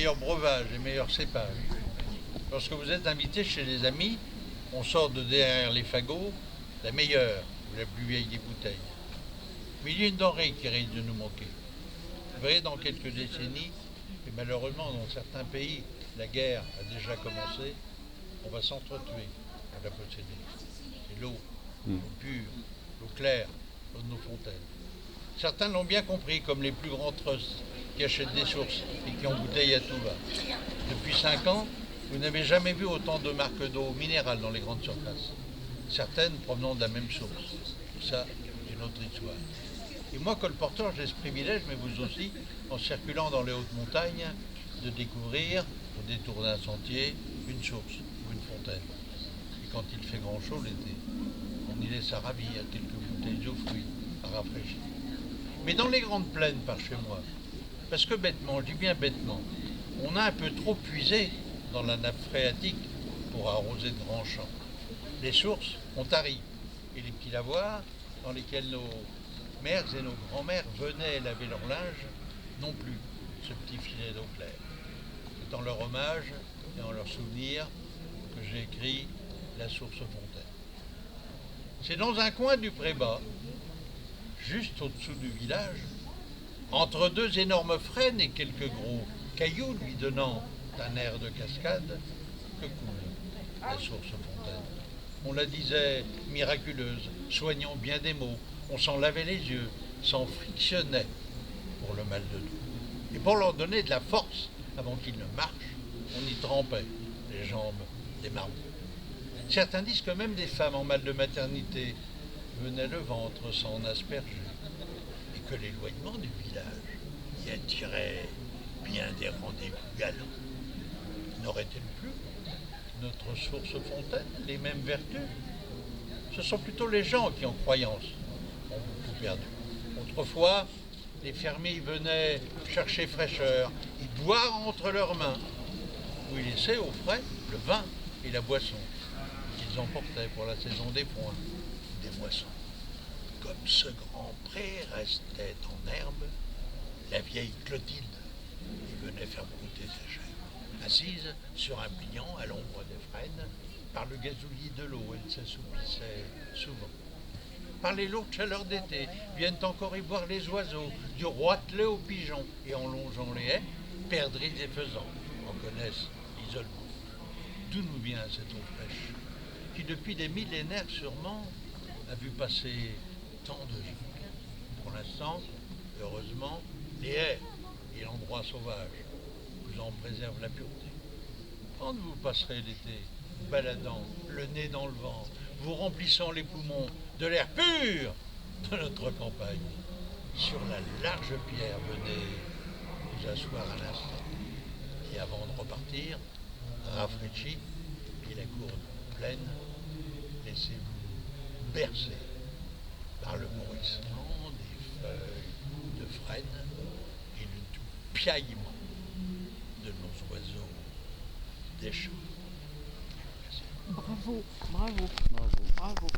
meilleurs breuvages, les meilleurs cépages. Lorsque vous êtes invité chez les amis, on sort de derrière les fagots la meilleure ou la plus vieille des bouteilles. Mais il y a une denrée qui risque de nous manquer. Vous verrez, dans quelques décennies, et malheureusement dans certains pays, la guerre a déjà commencé, on va s'entretuer pour la posséder. C'est l'eau, l'eau pure, l'eau claire, l'eau de nos fontaines. Certains l'ont bien compris, comme les plus grands trusts qui achètent des sources et qui embouteillent à tout va. Depuis 5 ans, vous n'avez jamais vu autant de marques d'eau minérale dans les grandes surfaces. Certaines provenant de la même source. Ça, c'est une autre histoire. Et moi, colporteur, j'ai ce privilège, mais vous aussi, en circulant dans les hautes montagnes, de découvrir, au détour d'un sentier, une source ou une fontaine. Et quand il fait grand chaud l'été, on y laisse à ravir quelques bouteilles de fruits à rafraîchir. Mais dans les grandes plaines par chez moi, parce que bêtement, je dis bien bêtement, on a un peu trop puisé dans la nappe phréatique pour arroser de grands champs. Les sources ont tari, et les petits lavoirs dans lesquels nos mères et nos grands-mères venaient laver leur linge n'ont plus ce petit filet d'eau claire. C'est en leur hommage et en leur souvenir que j'ai écrit La source fontaine. C'est dans un coin du Pré-Bas, juste au-dessous du village, entre deux énormes frênes et quelques gros cailloux lui donnant un air de cascade, que coule la source fontaine. On la disait miraculeuse, soignant bien des maux, on s'en lavait les yeux, s'en frictionnait pour le mal de dos. Et pour leur donner de la force avant qu'ils ne marchent, on y trempait les jambes des marmots. Certains disent que même des femmes en mal de maternité venaient le ventre s'en asperger, et que l'éloignement du village y attirait bien des rendez-vous galants. N'aurait-elle plus notre source fontaine les mêmes vertus? Ce sont plutôt les gens qui, en croyance, ont beaucoup perdu. Autrefois, les fermiers venaient chercher fraîcheur et boire entre leurs mains, où ils laissaient au frais le vin et la boisson qu'ils emportaient pour la saison des foins, des moissons. Comme ce grand pré restait en herbe, la vieille Clotilde y venait faire brouter sa chair. Assise sur un pliant à l'ombre des frênes, par le gazouillis de l'eau, elle s'assoupissait souvent. Par les lourdes chaleurs d'été, viennent encore y boire les oiseaux, du roitelet aux pigeons, et en longeant les haies, perdrix et faisans en connaissent l'isolement. D'où nous vient cette eau fraîche, qui depuis des millénaires sûrement a vu passer tant de gens. Pour l'instant, heureusement, les haies et l'endroit sauvage vous en préservent la pureté. Quand vous passerez l'été, baladant, le nez dans le vent, vous remplissant les poumons de l'air pur de notre campagne, sur la large pierre, venez vous asseoir à l'instant. Et avant de repartir, rafraîchi, et la gourde pleine, laissez-vous bercer par le bruissement des feuilles de frêne et le doux piaillement de nos oiseaux des champs. Bravo, bravo, bravo.